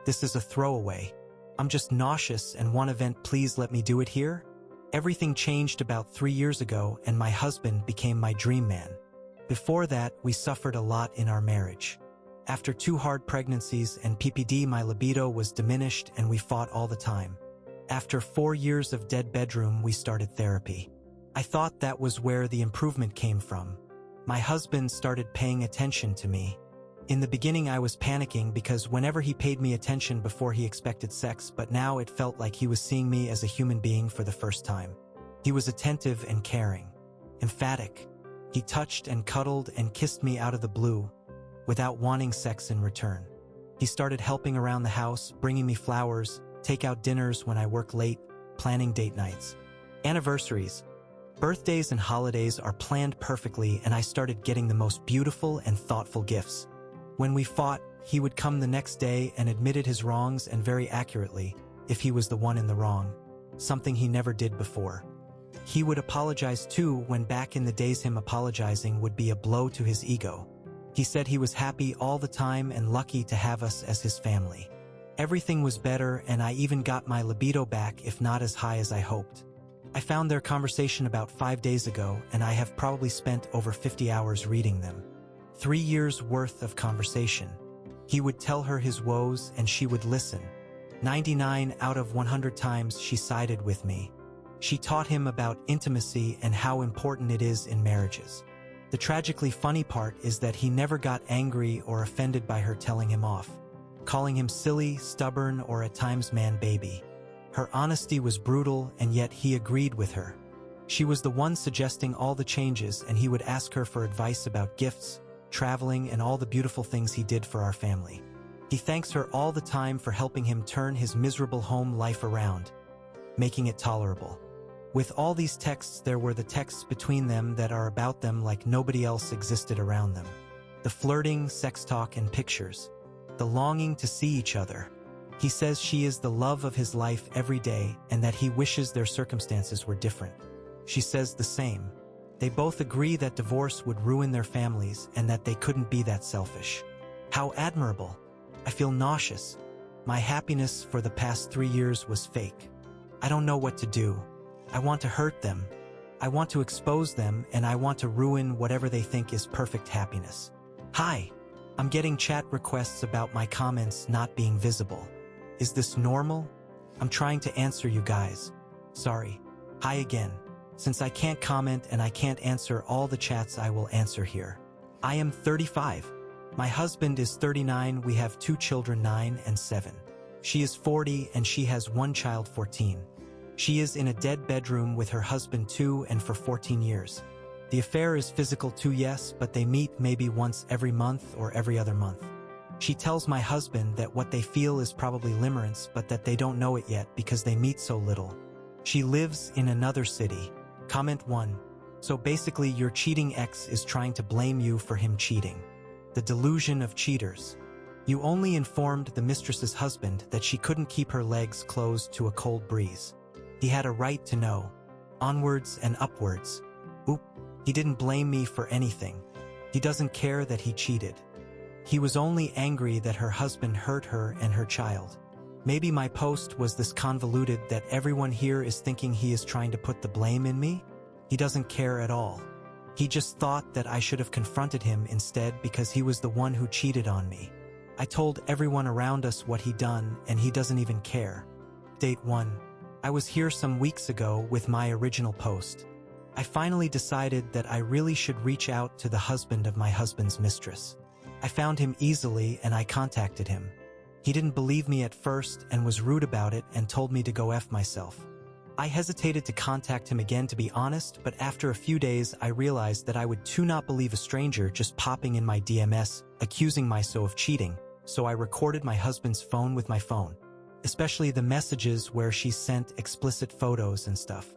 This is a throwaway. I'm just nauseous and one event, please let me do it here? Everything changed about 3 years ago and my husband became my dream man. Before that, we suffered a lot in our marriage. After 2 hard pregnancies and PPD, my libido was diminished and we fought all the time. After 4 years of dead bedroom, we started therapy. I thought that was where the improvement came from. My husband started paying attention to me. In the beginning, I was panicking because whenever he paid me attention before he expected sex, but now it felt like he was seeing me as a human being for the first time. He was attentive and caring, emphatic. He touched and cuddled and kissed me out of the blue, without wanting sex in return. He started helping around the house, bringing me flowers, take-out dinners when I work late, planning date nights. Anniversaries, birthdays and holidays are planned perfectly, and I started getting the most beautiful and thoughtful gifts. When we fought, he would come the next day and admitted his wrongs, and very accurately, if he was the one in the wrong, something he never did before. He would apologize too, when back in the days him apologizing would be a blow to his ego. He said he was happy all the time and lucky to have us as his family. Everything was better, and I even got my libido back, if not as high as I hoped. I found their conversation about 5 days ago, and I have probably spent over 50 hours reading them. 3 years worth of conversation. He would tell her his woes and she would listen. 99 out of 100 times she sided with me. She taught him about intimacy and how important it is in marriages. The tragically funny part is that he never got angry or offended by her telling him off, calling him silly, stubborn, or at times man-baby. Her honesty was brutal, and yet he agreed with her. She was the one suggesting all the changes, and he would ask her for advice about gifts, traveling, and all the beautiful things he did for our family. He thanks her all the time for helping him turn his miserable home life around, making it tolerable. With all these texts, there were the texts between them that are about them like nobody else existed around them. The flirting, sex talk, and pictures. The longing to see each other. He says she is the love of his life every day and that he wishes their circumstances were different. She says the same. They both agree that divorce would ruin their families and that they couldn't be that selfish. How admirable. I feel nauseous. My happiness for the past 3 years was fake. I don't know what to do. I want to hurt them. I want to expose them, and I want to ruin whatever they think is perfect happiness. Hi. I'm getting chat requests about my comments not being visible. Is this normal? I'm trying to answer you guys. Sorry. Hi again. Since I can't comment and I can't answer all the chats, I will answer here. I am 35. My husband is 39. We have 2 children, 9 and 7. She is 40 and she has 1 child, 14. She is in a dead bedroom with her husband too, and for 14 years. The affair is physical too, yes, but they meet maybe once every month or every other month. She tells my husband that what they feel is probably limerence, but that they don't know it yet because they meet so little. She lives in another city. Comment 1. So basically your cheating ex is trying to blame you for him cheating. The delusion of cheaters. You only informed the mistress's husband that she couldn't keep her legs closed to a cold breeze. He had a right to know. Onwards and upwards. Oop, he didn't blame me for anything. He doesn't care that he cheated. He was only angry that her husband hurt her and her child. Maybe my post was this convoluted that everyone here is thinking he is trying to put the blame in me? He doesn't care at all. He just thought that I should have confronted him instead because he was the one who cheated on me. I told everyone around us what he'd done, and he doesn't even care. Date 1. I was here some weeks ago with my original post. I finally decided that I really should reach out to the husband of my husband's mistress. I found him easily and I contacted him. He didn't believe me at first and was rude about it and told me to go F myself. I hesitated to contact him again, to be honest, but after a few days I realized that I would too not believe a stranger just popping in my DMs, accusing me so of cheating, so I recorded my husband's phone with my phone. Especially the messages where she sent explicit photos and stuff.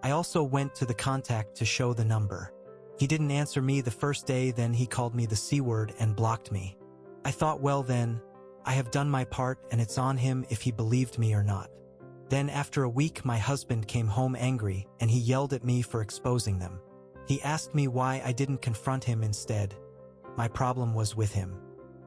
I also went to the contact to show the number. He didn't answer me the first day, then he called me the C word and blocked me. I thought, well then, I have done my part and it's on him if he believed me or not. Then after a week my husband came home angry and he yelled at me for exposing them. He asked me why I didn't confront him instead. My problem was with him.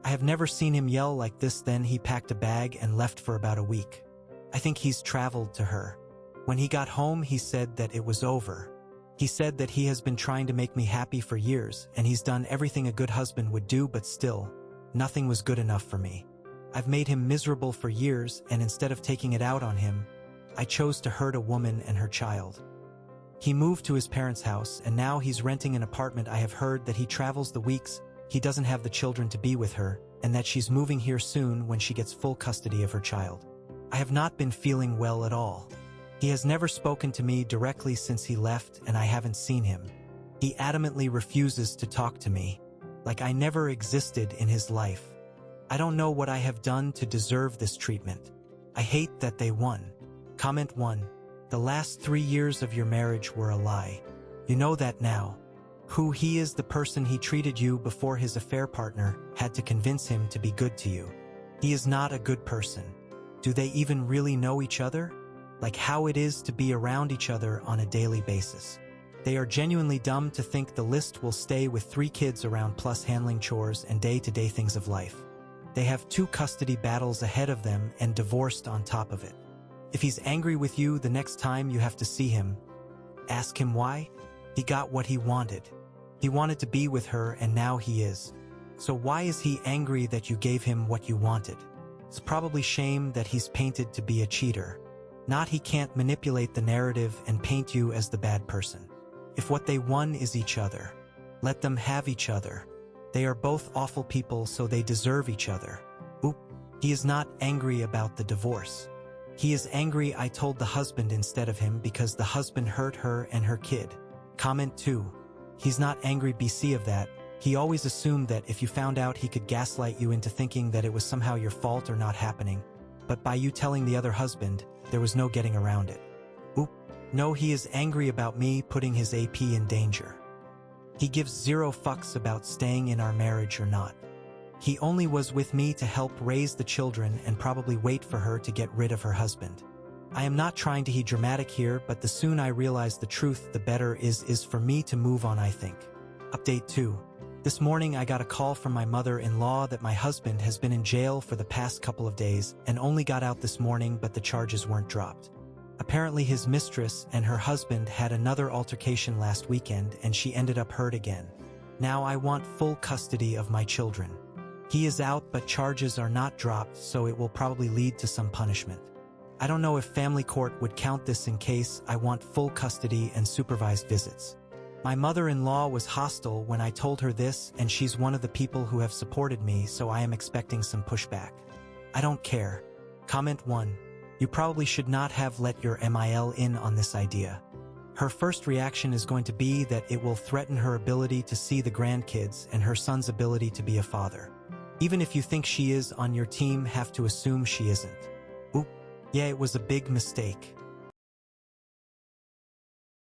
I have never seen him yell like this. Then he packed a bag and left for about a week. I think he's traveled to her. When he got home, he said that it was over. He said that he has been trying to make me happy for years, and he's done everything a good husband would do, but still, nothing was good enough for me. I've made him miserable for years, and instead of taking it out on him, I chose to hurt a woman and her child. He moved to his parents' house, and now he's renting an apartment. I have heard that he travels the weeks he doesn't have the children to be with her, and that she's moving here soon when she gets full custody of her child. I have not been feeling well at all. He has never spoken to me directly since he left, and I haven't seen him. He adamantly refuses to talk to me, like I never existed in his life. I don't know what I have done to deserve this treatment. I hate that they won. Comment 1. The last 3 years of your marriage were a lie. You know that now. Who he is, the person he treated you before his affair partner had to convince him to be good to you. He is not a good person. Do they even really know each other? Like how it is to be around each other on a daily basis. They are genuinely dumb to think the list will stay with 3 kids around plus handling chores and day-to-day things of life. They have 2 custody battles ahead of them and divorced on top of it. If he's angry with you the next time you have to see him, ask him why. He got what he wanted. He wanted to be with her, and now he is. So why is he angry that you gave him what you wanted? It's probably shame that he's painted to be a cheater. Not he can't manipulate the narrative and paint you as the bad person. If what they won is each other, let them have each other. They are both awful people, so they deserve each other. Oop. He is not angry about the divorce. He is angry I told the husband instead of him because the husband hurt her and her kid. Comment 2. He's not angry BC of that. He always assumed that if you found out he could gaslight you into thinking that it was somehow your fault or not happening. But by you telling the other husband, there was no getting around it. Oop. No, he is angry about me putting his AP in danger. He gives 0 fucks about staying in our marriage or not. He only was with me to help raise the children and probably wait for her to get rid of her husband. I am not trying to be dramatic here, but the sooner I realize the truth, the better is for me to move on, I think. Update 2. This morning I got a call from my mother-in-law that my husband has been in jail for the past couple of days and only got out this morning, but the charges weren't dropped. Apparently his mistress and her husband had another altercation last weekend and she ended up hurt again. Now I want full custody of my children. He is out, but charges are not dropped, so it will probably lead to some punishment. I don't know if family court would count this in case I want full custody and supervised visits. My mother-in-law was hostile when I told her this, and she's one of the people who have supported me, so I am expecting some pushback. I don't care. Comment 1. You probably should not have let your MIL in on this idea. Her first reaction is going to be that it will threaten her ability to see the grandkids and her son's ability to be a father. Even if you think she is on your team, have to assume she isn't. Oop. Yeah, it was a big mistake.